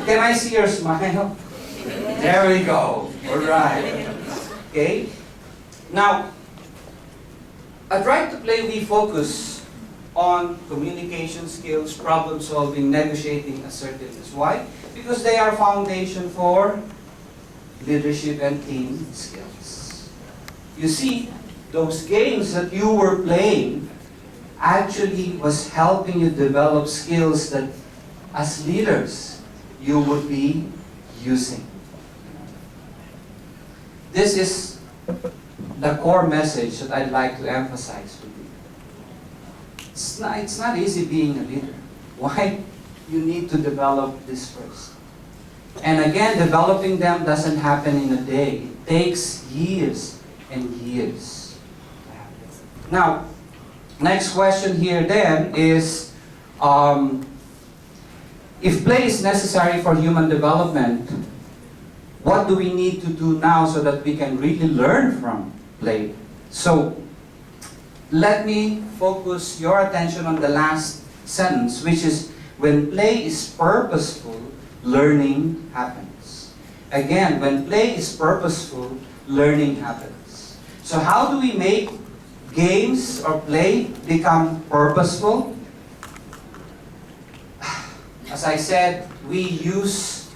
Can I see your smile? There we go. All right. Okay. Now, at Right to Play, we focus on communication skills, problem solving, negotiating, assertiveness. Why? Because they are foundation for leadership and team skills. You see, those games that you were playing actually was helping you develop skills that as leaders you would be using. This is the core message that I'd like to emphasize with you. It's not easy being a leader. Why? You need to develop this first. And again, developing them doesn't happen in a day. It takes years and years. Now, next question here then is, if play is necessary for human development, what do we need to do now so that we can really learn from play? So, let me focus your attention on the last sentence, which is, when play is purposeful, learning happens. Again, when play is purposeful, learning happens. So how do we make games or play become purposeful? As I said, we use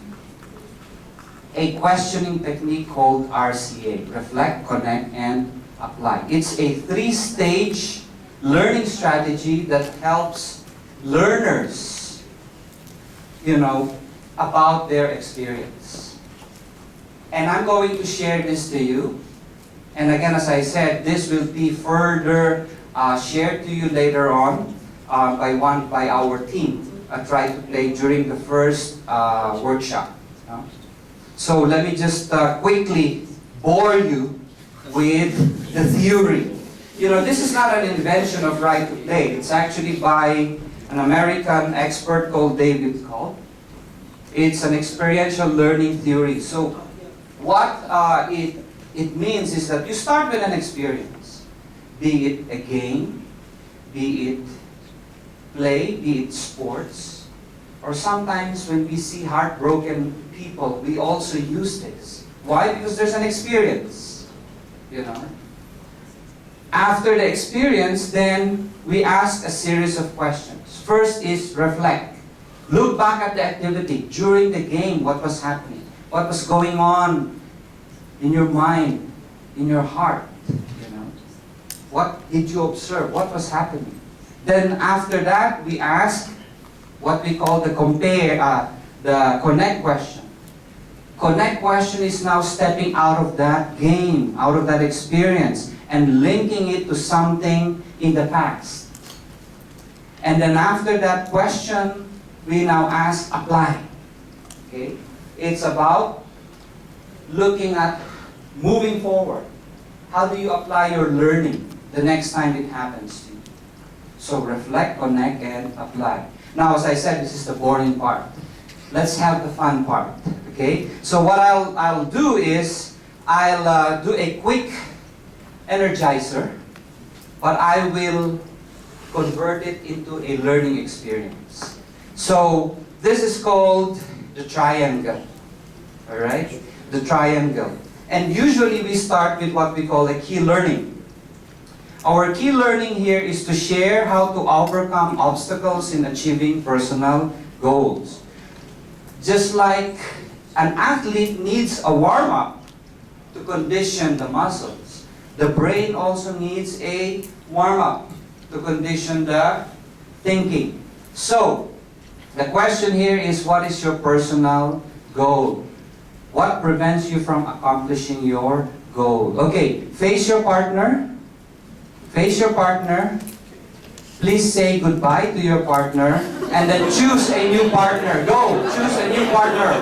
a questioning technique called RCA, reflect, connect, and apply. It's a 3-stage learning strategy that helps learners, about their experience. And I'm going to share this to you. And again, as I said, this will be further shared to you later on by our team. Try to play during the first workshop. So let me just quickly bore you with the theory. This is not an invention of Right to Play. It's actually by an American expert called David Cole. It's an experiential learning theory. So what it means is that you start with an experience, be it a game, be it play, be it sports, or sometimes when we see heartbroken people, we also use this. Why? Because there's an experience, After the experience, then we ask a series of questions. First is reflect. Look back at the activity during the game, what was happening, what was going on in your mind, in your heart, What did you observe? What was happening? Then after that, we ask what we call the connect question. Connect question is now stepping out of that game, out of that experience, and linking it to something in the past. And then after that question, we now ask apply. Okay? It's about looking at moving forward. How do you apply your learning the next time it happens to you? So reflect, connect, and apply. Now, as I said, this is the boring part. Let's have the fun part. Okay? So what I'll do is I'll do a quick energizer, but I will convert it into a learning experience. So this is called the triangle. All right? The triangle. And usually we start with what we call a key learning. Our key learning here is to share how to overcome obstacles in achieving personal goals. Just like an athlete needs a warm-up to condition the muscles, the brain also needs a warm-up to condition the thinking. So, the question here is, what is your personal goal? What prevents you from accomplishing your goal? Okay, face your partner. Face your partner. Please say goodbye to your partner. And then choose a new partner. Go, choose a new partner.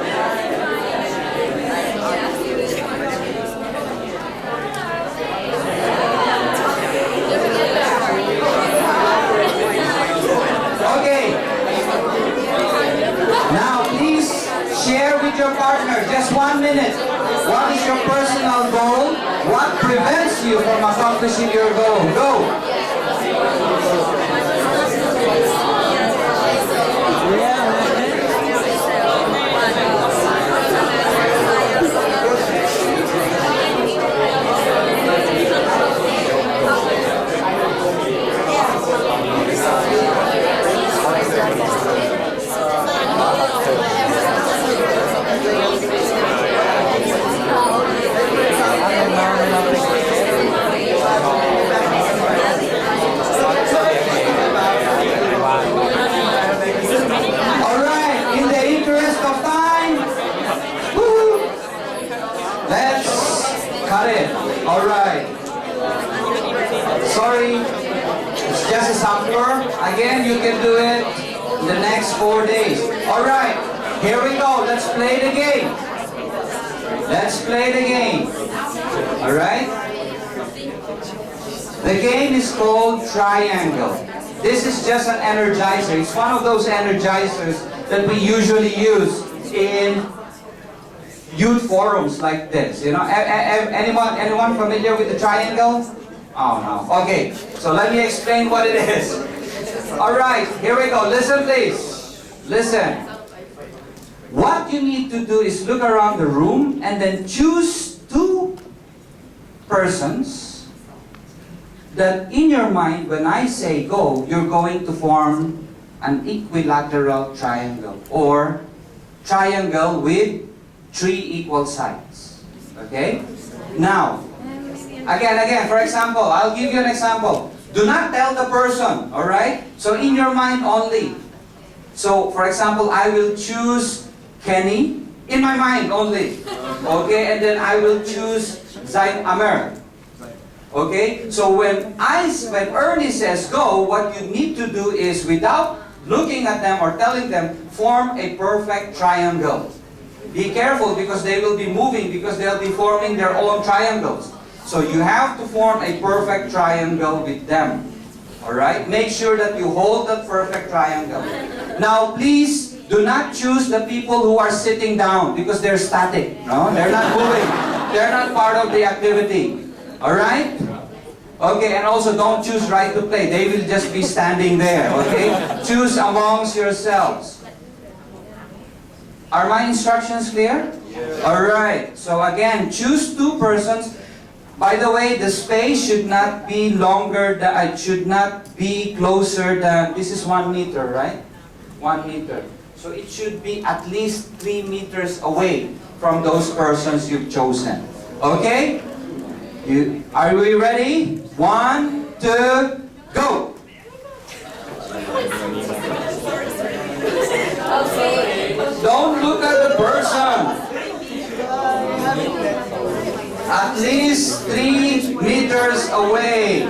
Share with your partner, just 1 minute. What is your personal goal? What prevents you from accomplishing your goal? Go. again, you can do it in the next 4 days. All right, here we go. Let's play the game. Let's play the game. All right? The game is called Triangle. This is just an energizer. It's one of those energizers that we usually use in youth forums like this. You know, anyone familiar with the triangle? Oh no. Okay, so let me explain what it is. All right, here we go. Listen, please. Listen. What you need to do is look around the room and then choose 2 persons that in your mind, when I say go, you're going to form an equilateral triangle or triangle with 3 equal sides. Okay? Now, again, for example, I'll give you an example. Do not tell the person, all right? So in your mind only. So, for example, I will choose Kenny in my mind only. Okay, and then I will choose Zaid Amer. Okay, so when Ernie says go, what you need to do is, without looking at them or telling them, form a perfect triangle. Be careful because they will be moving because they'll be forming their own triangles. So you have to form a perfect triangle with them. Alright? Make sure that you hold that perfect triangle. Now please do not choose the people who are sitting down because they're static. No? They're not moving. They're not part of the activity. Alright? Okay, and also don't choose right to play. They will just be standing there. Okay? Choose amongst yourselves. Are my instructions clear? Yes. Alright, so again, choose 2 persons. By the way, the space should not be longer, it should not be closer than, this is 1 meter, right? 1 meter. So it should be at least 3 meters away from those persons you've chosen. Okay? Are we ready? 1, 2, go! Don't look at the person. At least 3 meters away.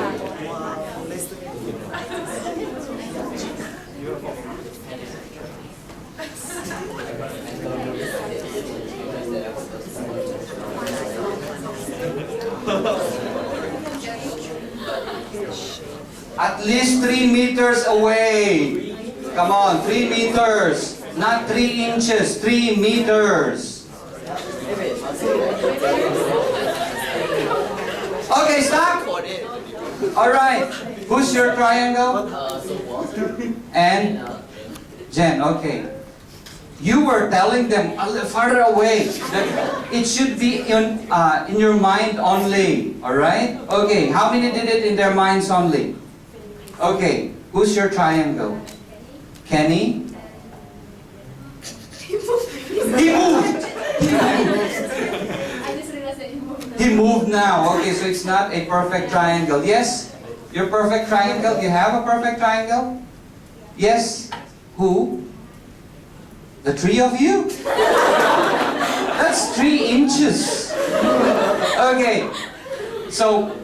At least 3 meters away. Come on, 3 meters. Not 3 inches, 3 meters. Okay, stop. Alright. Who's your triangle? And Jen, okay. You were telling them a little farther away. It should be in your mind only. Alright? Okay, how many did it in their minds only? Okay, who's your triangle? Kenny? He moved! He moved now. Okay, so it's not a perfect triangle. Yes? Your perfect triangle? You have a perfect triangle? Yes? Who? The 3 of you? That's 3 inches. Okay. So,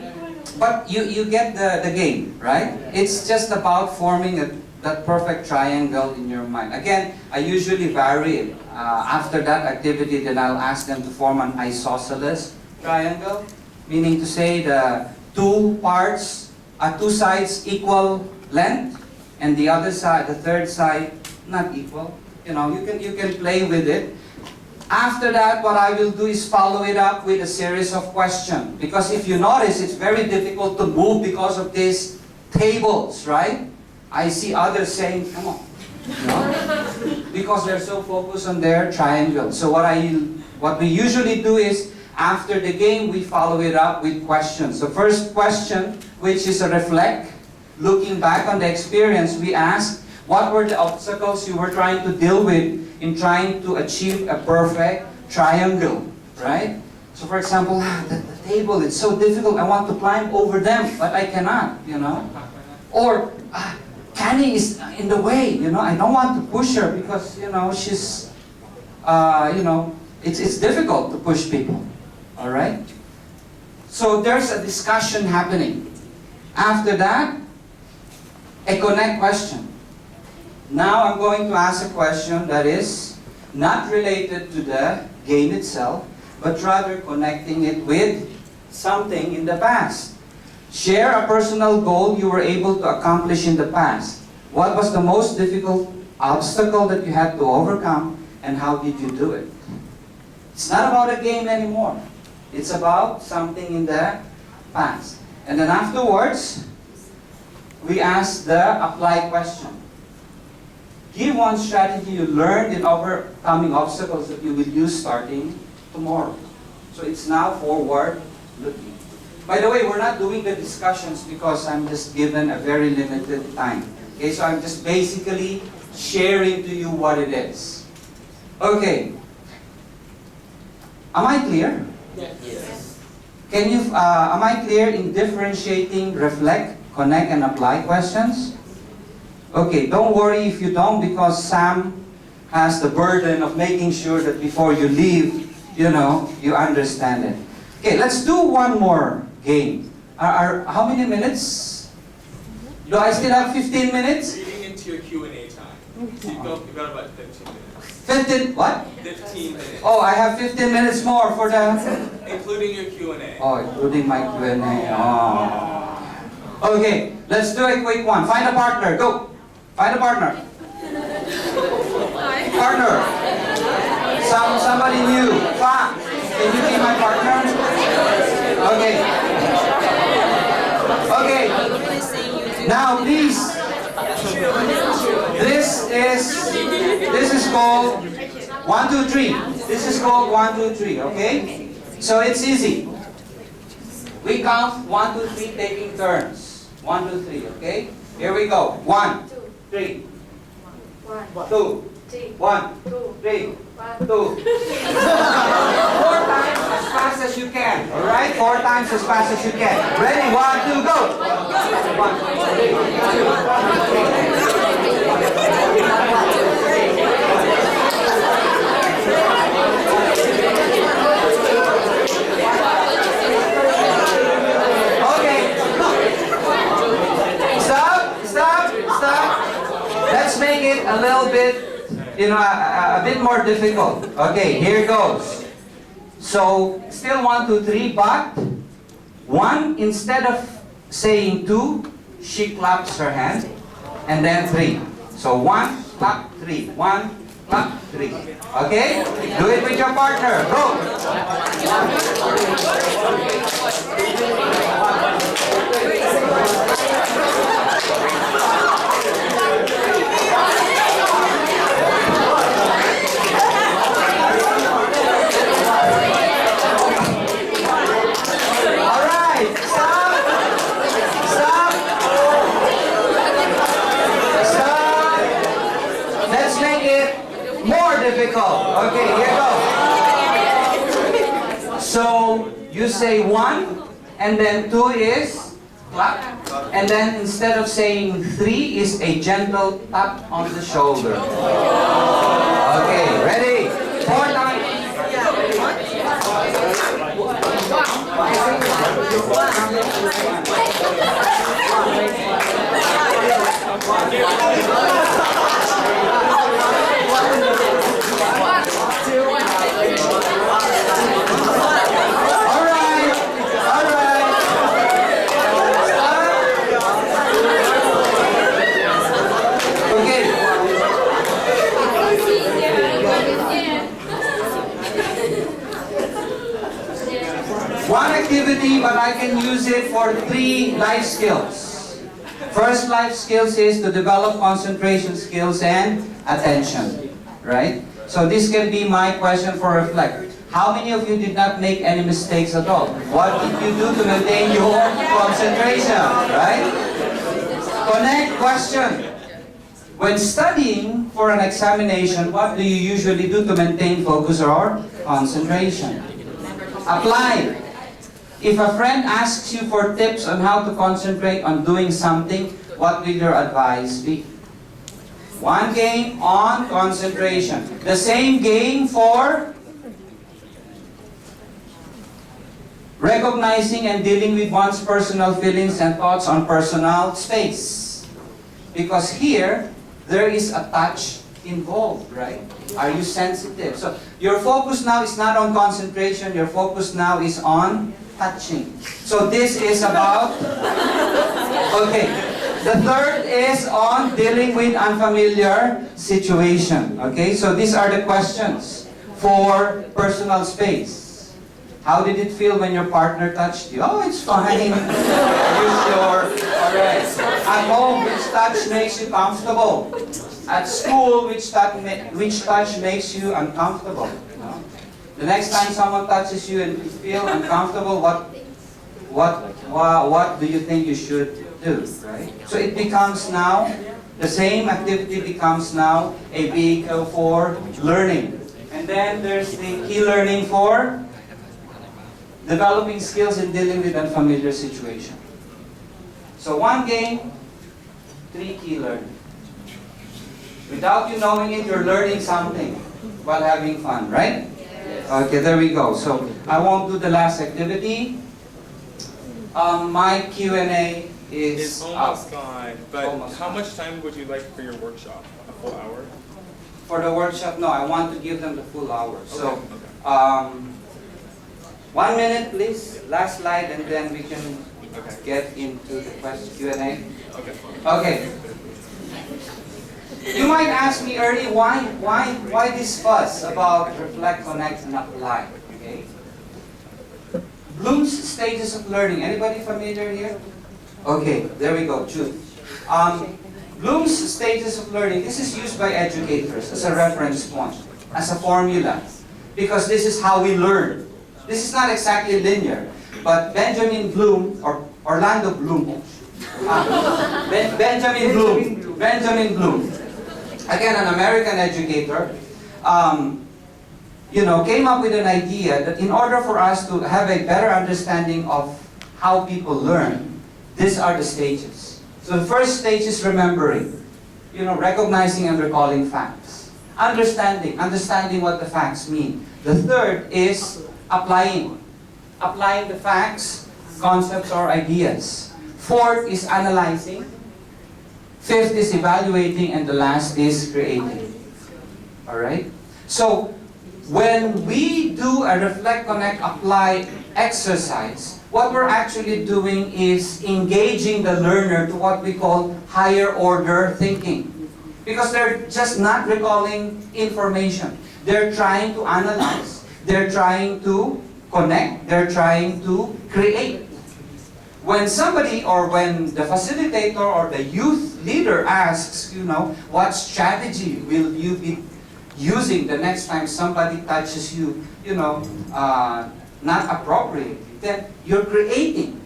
but you get the game, right? It's just about forming that perfect triangle in your mind. Again, I usually vary. After that activity, then I'll ask them to form an isosceles triangle, meaning to say the 2 parts, 2 sides equal length, and the other side, the third side, not equal. You know, you can play with it. After that, what I will do is follow it up with a series of questions. Because if you notice, it's very difficult to move because of these tables, right? I see others saying, come on. No? Because they're so focused on their triangle. So what we usually do is, after the game, we follow it up with questions. The first question, which is a reflect, looking back on the experience, we ask, what were the obstacles you were trying to deal with in trying to achieve a perfect triangle, right? So for example, the table, it's so difficult, I want to climb over them, but I cannot, you know? Or, Canny is in the way, you know, I don't want to push her because, you know, she's, you know, it's difficult to push people, all right? So there's a discussion happening. After that, a connect question. Now I'm going to ask a question that is not related to the game itself, but rather connecting it with something in the past. Share a personal goal you were able to accomplish in the past. What was the most difficult obstacle that you had to overcome, and how did you do it? It's not about a game anymore. It's about something in the past. And then afterwards, we ask the apply question. Give one strategy you learned in overcoming obstacles that you will use starting tomorrow. So it's now forward looking. By the way, we're not doing the discussions because I'm just given a very limited time. Okay, so I'm just basically sharing to you what it is. Okay. Am I clear? Yes. Can you, am I clear in differentiating, reflect, connect, and apply questions? Okay, don't worry if you don't, because Sam has the burden of making sure that before you leave, you understand it. Okay, let's do one more game. How many minutes? Do I still have 15 minutes? Reading into your Q&A time. So you've got about 15 15, minutes. what? 15 minutes. Oh, I have 15 minutes more for the... Including your Q&A. Oh, including my Q&A. Oh. Okay, let's do a quick one. Find a partner. Go. Find a partner. Partner. Somebody new. Fa. Can you be my partner? Okay. Okay. Now, please. This is called 1, 2, 3. This is called 1, 2, 3. Okay. So it's easy. We count 1, 2, 3, taking turns. 1, 2, 3. Okay. Here we go. 1, 3, 2, 1, 3, 2. 4 times as fast as you can. All right. 4 times as fast as you can. Ready? 1, 2, go. 1, 2, 3. 1, 2, 3. Let's make it a little bit, a bit more difficult. Okay, here goes. So, still 1, 2, 3, but 1, instead of saying 2, she claps her hand, and then 3. So 1, clap, 3. 1, clap, 3. Okay? Do it with your partner. Go! Difficult. Okay, here goes. So you say 1, and then 2 is clap, and then instead of saying 3 is a gentle tap on the shoulder. Okay, ready? 4 times. One activity, but I can use it for 3 life skills. First life skills is to develop concentration skills and attention, right? So this can be my question for reflect. How many of you did not make any mistakes at all? What did you do to maintain your concentration, right? Connect question. When studying for an examination, what do you usually do to maintain focus or concentration? Apply. If a friend asks you for tips on how to concentrate on doing something, what will your advice be? One game on concentration. The same game for recognizing and dealing with one's personal feelings and thoughts on personal space. Because here, there is a touch involved, right? Are you sensitive? So your focus now is not on concentration, your focus now is on touching. So this is about, okay. The third is on dealing with unfamiliar situation. Okay, so these are the questions for personal space. How did it feel when your partner touched you? Oh, it's fine. Are you sure? Alright. At home, which touch makes you comfortable? At school, which touch makes you uncomfortable? No? The next time someone touches you and you feel uncomfortable, what do you think you should do, right? So it becomes now, the same activity becomes now a vehicle for learning. And then there's the key learning for developing skills in dealing with unfamiliar situation. So one game, 3 key learning. Without you knowing it, you're learning something while having fun, right? Yes. Okay, there we go. So I won't do the last activity. My Q&A is It's almost gone, but Almost how gone. much time would you like for your workshop? A full hour? For the workshop, no, I want to give them the full hour. So, Okay. 1 minute, please. Last slide, and then we can Okay. get into the question Q&A. Okay. Okay. You might ask me early, why this fuss about reflect, connect, and apply? Okay. Bloom's stages of learning. Anybody familiar here? Okay, there we go. Choose. Bloom's stages of learning. This is used by educators as a reference point, as a formula, because this is how we learn. This is not exactly linear, but Benjamin Bloom or Orlando Bloom. Benjamin Bloom. Again, an American educator, came up with an idea that in order for us to have a better understanding of how people learn, these are the stages. So the first stage is remembering, recognizing and recalling facts. Understanding what the facts mean. The third is applying the facts, concepts, or ideas. Fourth is analyzing. Fifth is evaluating, and the last is creating. Alright? So, when we do a reflect, connect, apply exercise, what we're actually doing is engaging the learner to what we call higher order thinking. Because they're just not recalling information. They're trying to analyze, they're trying to connect, they're trying to create. When somebody or when the facilitator or the youth leader asks, what strategy will you be using the next time somebody touches you, not appropriately, then you're creating.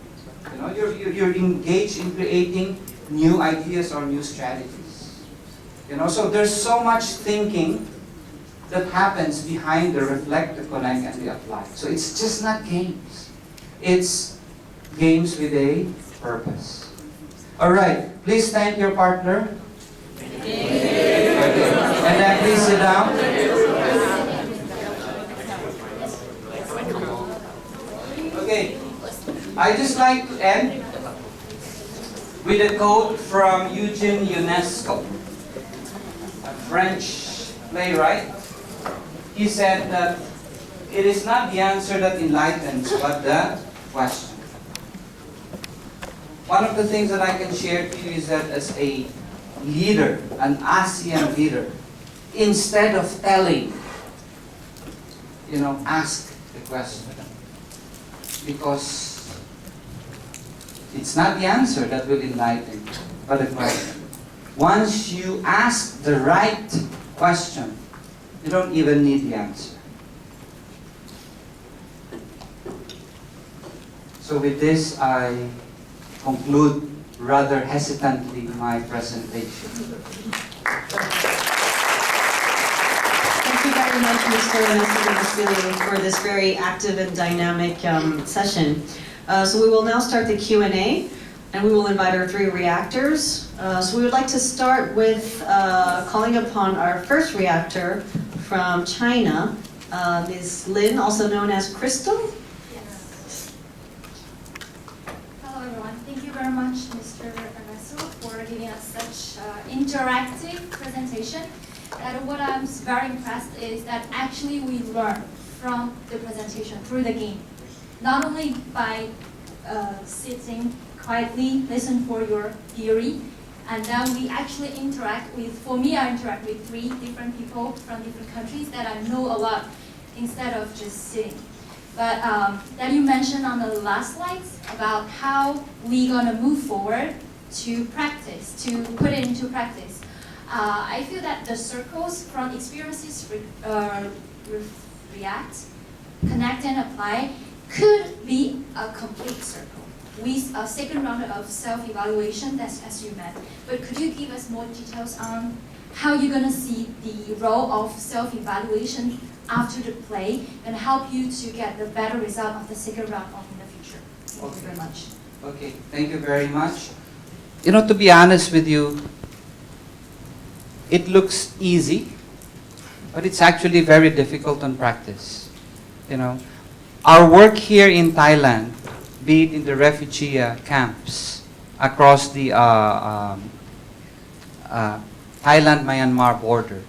You're engaged in creating new ideas or new strategies. So there's so much thinking that happens behind the reflect, the connect, and the apply. So it's just not games. It's games with a purpose. Alright, please thank your partner. Okay. And then please sit down. Okay, I just like to end with a quote from Eugene Ionesco, a French playwright. He said that it is not the answer that enlightens, but the question. One of the things that I can share to you is that as a leader, an ASEAN leader, instead of telling, ask the question. Because it's not the answer that will enlighten, but the question. Once you ask the right question, you don't even need the answer. So with this, I conclude rather hesitantly my presentation. Thank you very much, Mr. Ernesto Rebustillo, for this very active and dynamic session. So we will now start the Q&A, and we will invite our 3 reactors. So we would like to start with calling upon our first reactor from China, Ms. Lin, also known as Crystal. Hello everyone. Thank you very much, Mr. Ernesto, for giving us such interactive presentation. And what I'm very impressed is that actually we learn from the presentation through the game. Not only by sitting quietly, listen for your theory, and then we actually interact with, for me I interact with 3 different people from different countries that I know a lot instead of just sitting. But that you mentioned on the last slides about how we gonna move forward to practice, to put it into practice. I feel that the circles from experiences react, connect and apply could be a complete circle with a second round of self-evaluation, that's as you meant. But could you give us more details on how you're going to see the role of self-evaluation after the play and help you to get the better result of the second round of in the future? Thank you very much. Okay, thank you very much. You know, to be honest with you, it looks easy, but it's actually very difficult on practice. You know, our work here in Thailand, be it in the refugee camps across the Thailand-Myanmar border,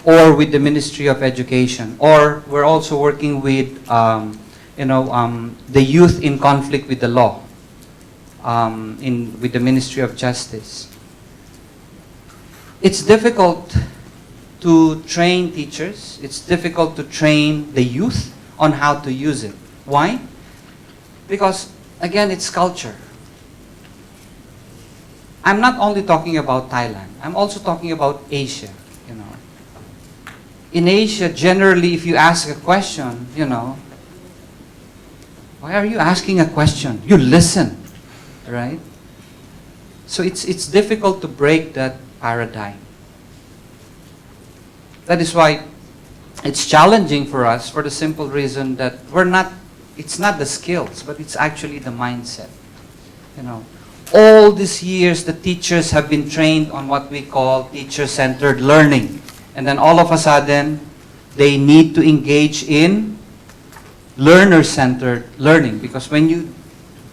or with the Ministry of Education, or we're also working with the youth in conflict with the law, with the Ministry of Justice. It's difficult to train teachers. It's difficult to train the youth on how to use it. Why? Because, again, it's culture. I'm not only talking about Thailand. I'm also talking about Asia, you know. In Asia, generally, if you ask a question, you know, why are you asking a question? You listen, right? So it's difficult to break that paradigm. That is why it's challenging for us for the simple reason that it's not the skills, but it's actually the mindset. You know, all these years the teachers have been trained on what we call teacher-centered learning. And then all of a sudden, they need to engage in learner-centered learning. Because when you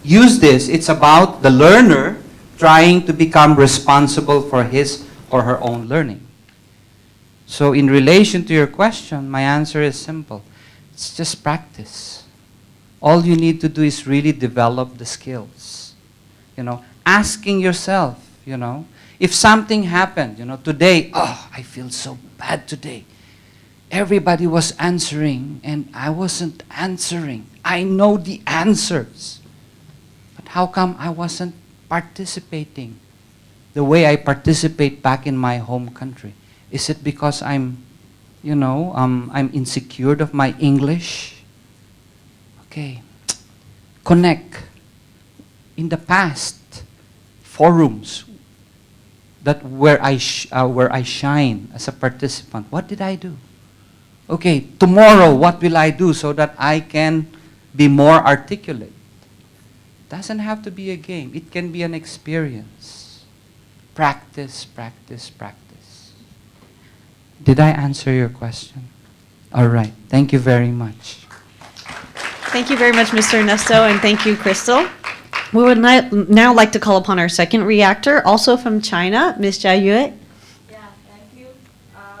use this, it's about the learner trying to become responsible for his or her own learning. So in relation to your question, my answer is simple. It's just practice. All you need to do is really develop the skills. You know, asking yourself, you know, if something happened, you know, today, oh, I feel so bad today. Everybody was answering and I wasn't answering. I know the answers. But how come I wasn't participating the way I participate back in my home country? Is it because I'm insecure of my English? Okay, connect. In the past, forums where I shine as a participant, what did I do? Okay, tomorrow, what will I do so that I can be more articulate? Doesn't have to be a game. It can be an experience. Practice, practice, practice. Did I answer your question? All right. Thank you very much. Thank you very much, Mr. Ernesto, and thank you, Crystal. We would now like to call upon our second reactor, also from China, Ms. Jia Yue. Yeah, thank you.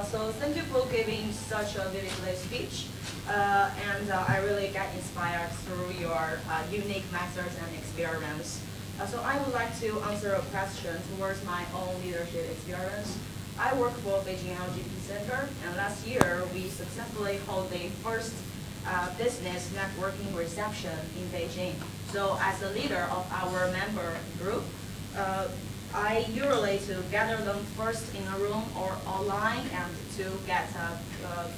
So thank you for giving such a vivid speech. And I really get inspired through your unique methods and experiments. So I would like to answer a question towards my own leadership experience. I work for Beijing LGBT Center, and last year we successfully held the first business networking reception in Beijing. So as the leader of our member group, I usually to gather them first in a room or online and to get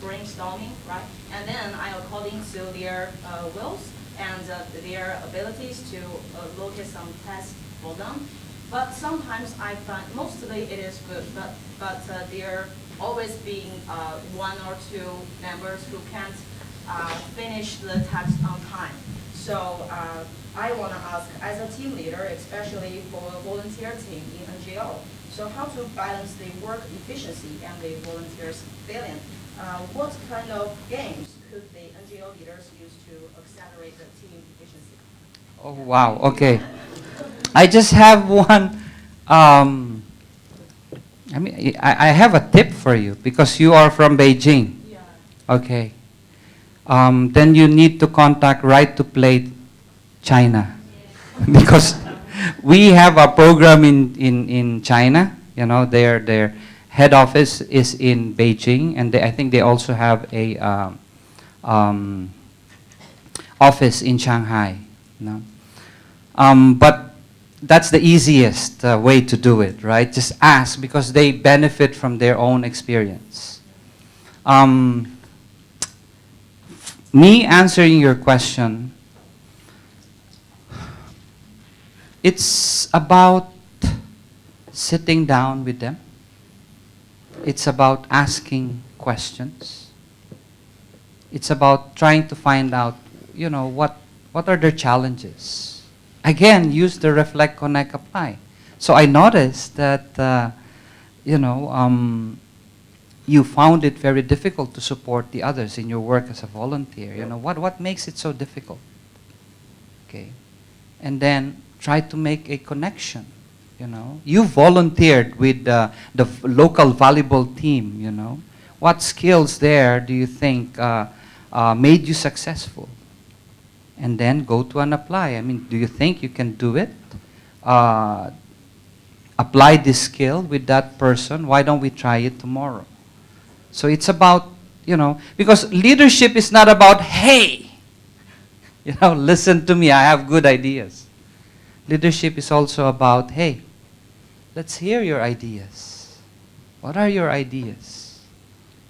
brainstorming, right? And then I, according to their wills and their abilities, to look at some tests for them. But sometimes I find, mostly it is good, but there always being one or two members who can't finish the task on time. So I want to ask, as a team leader, especially for a volunteer team in NGO, so how to balance the work efficiency and the volunteers' feeling? What kind of games could the NGO leaders use to accelerate the team efficiency? Oh, wow. Okay. I just have one I mean, I have a tip for you because you are from Beijing. Yeah. Okay. Then you need to contact Right to Play China because we have a program in China. You know, their head office is in Beijing, and I think they also have a office in Shanghai. You know? But that's the easiest way to do it, right? Just ask because they benefit from their own experience. Me answering your question, it's about sitting down with them. It's about asking questions. It's about trying to find out, you know, what are their challenges. Again, use the reflect, connect, apply. So I noticed that, you know, you found it very difficult to support the others in your work as a volunteer. You know, what makes it so difficult? Okay. And then try to make a connection. You know, you volunteered with the local volleyball team. You know, what skills there do you think made you successful? And then go to and apply. I mean, do you think you can do it? Apply this skill with that person. Why don't we try it tomorrow? So it's about, you know, because leadership is not about, hey, you know, listen to me, I have good ideas. Leadership is also about, hey, let's hear your ideas. What are your ideas?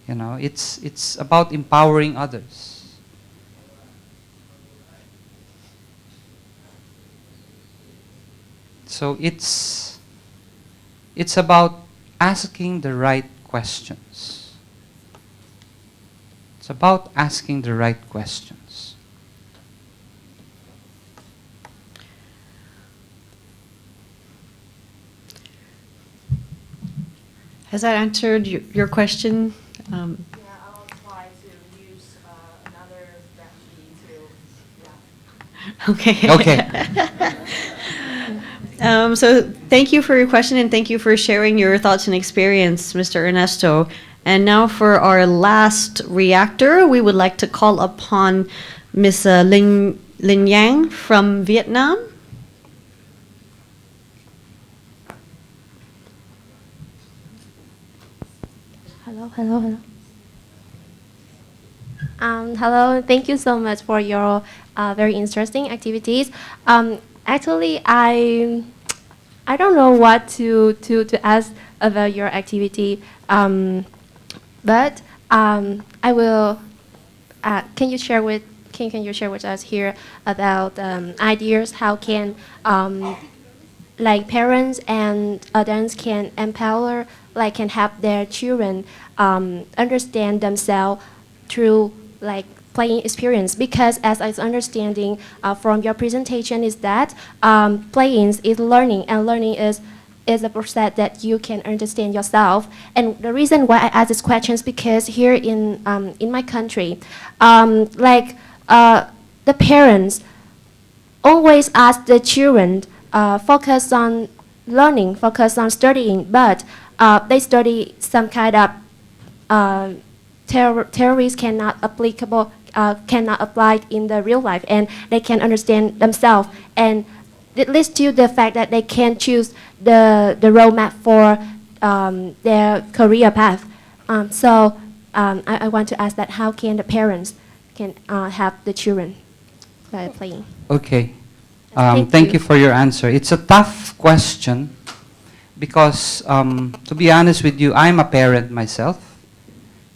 You know, it's about empowering others. So it's about asking the right questions. It's about asking the right questions. Has that answered your question? Yeah, I'll try to use another strategy to, yeah. Okay. So thank you for your question and thank you for sharing your thoughts and experience, Mr. Ernesto. And now for our last reactor, we would like to call upon Ms. Lin Yang from Vietnam. Hello. Hello, thank you so much for your very interesting activities. Actually, I don't know what to ask about your activity, but I will. Can you share with us here about ideas how can like parents and adults can empower, like can help their children understand themselves through like playing experience? Because as I was understanding from your presentation is that playing is learning, and learning is a process that you can understand yourself. And the reason why I ask this question is because here in my country, the parents always ask the children focus on learning, focus on studying, but they study some kind of theories cannot apply in the real life, and they can understand themselves, and it leads to the fact that they can choose the roadmap for their career path. I want to ask that how can the parents can help the children by playing? Okay. Thank You for your answer. It's a tough question because, to be honest with you, I'm a parent myself,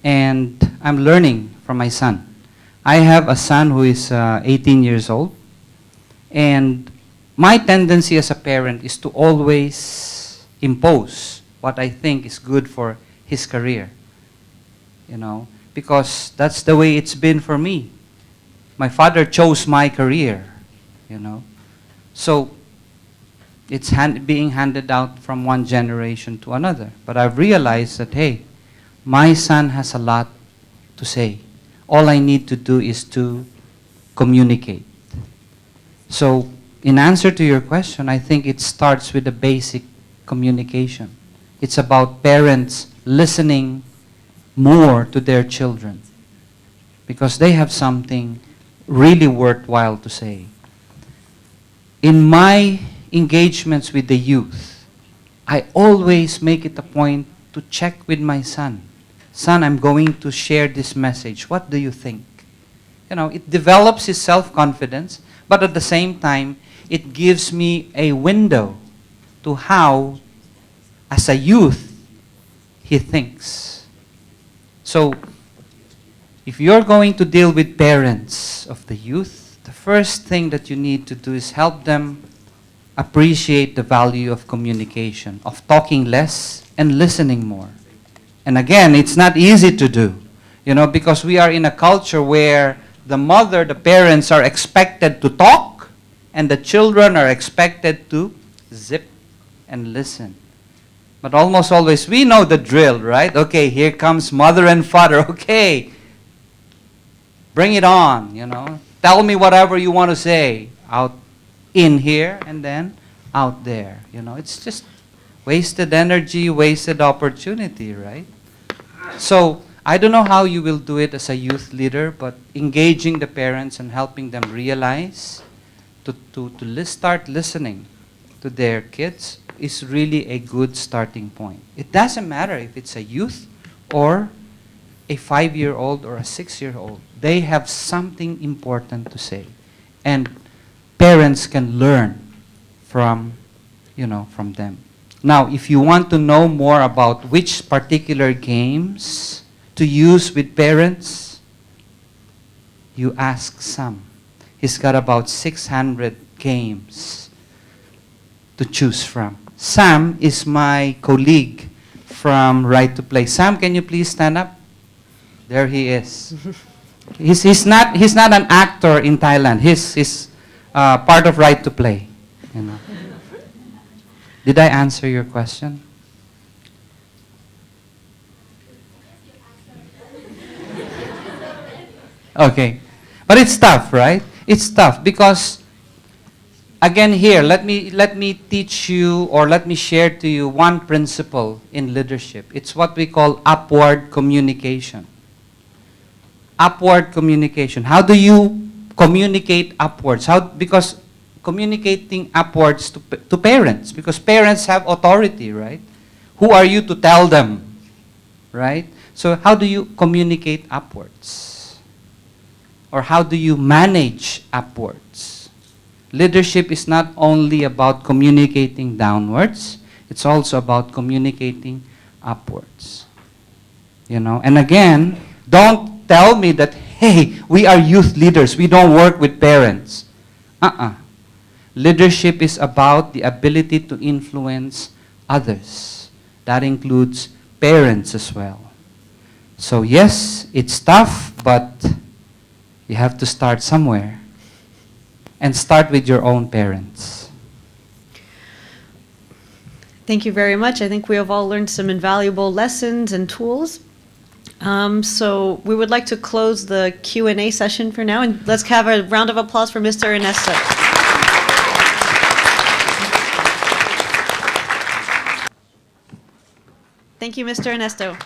and I'm learning from my son. I have a son who is 18 years old, and my tendency as a parent is to always impose what I think is good for his career, you know, because that's the way it's been for me. My father chose my career, you know, so it's being handed out from one generation to another. But I've realized that, hey, my son has a lot to say. All I need to do is to communicate. So in answer to your question, I think it starts with the basic communication. It's about parents listening more to their children because they have something really worthwhile to say. In my engagements with the youth, I always make it a point to check with my son. Son, I'm going to share this message. What do you think? You know, it develops his self-confidence, but at the same time, it gives me a window to how, as a youth, he thinks. So, if you're going to deal with parents of the youth, the first thing that you need to do is help them appreciate the value of communication, of talking less and listening more. And again, it's not easy to do, you know, because we are in a culture where the mother, the parents are expected to talk and the children are expected to zip and listen. But almost always we know the drill, right? Okay, here comes mother and father. Okay, bring it on, you know. Tell me whatever you want to say. Out in here and then out there. You know, it's just wasted energy, wasted opportunity, right? So, I don't know how you will do it as a youth leader, but engaging the parents and helping them realize to start listening to their kids is really a good starting point. It doesn't matter if it's a youth or a 5-year-old or a 6-year-old. They have something important to say. And parents can learn from, you know, from them. Now, if you want to know more about which particular games to use with parents, you ask Sam. He's got about 600 games to choose from. Sam is my colleague from Right to Play. Sam, can you please stand up? There he is. He's not an actor in Thailand. He's part of Right to Play. You know. Did I answer your question? Okay. But it's tough, right? It's tough because, again here, let me teach you or let me share to you one principle in leadership. It's what we call upward communication. Upward communication. How do you communicate upwards? Because communicating upwards to parents, because parents have authority, right? Who are you to tell them, right? So how do you communicate upwards? Or how do you manage upwards? Leadership is not only about communicating downwards, it's also about communicating upwards. You know, and again, don't tell me that, hey, we are youth leaders, we don't work with parents. Leadership is about the ability to influence others. That includes parents as well. So yes, it's tough, but you have to start somewhere. And start with your own parents. Thank you very much. I think we have all learned some invaluable lessons and tools. So we would like to close the Q&A session for now, and let's have a round of applause for Mr. Ernesto. Thank you, Mr. Ernesto.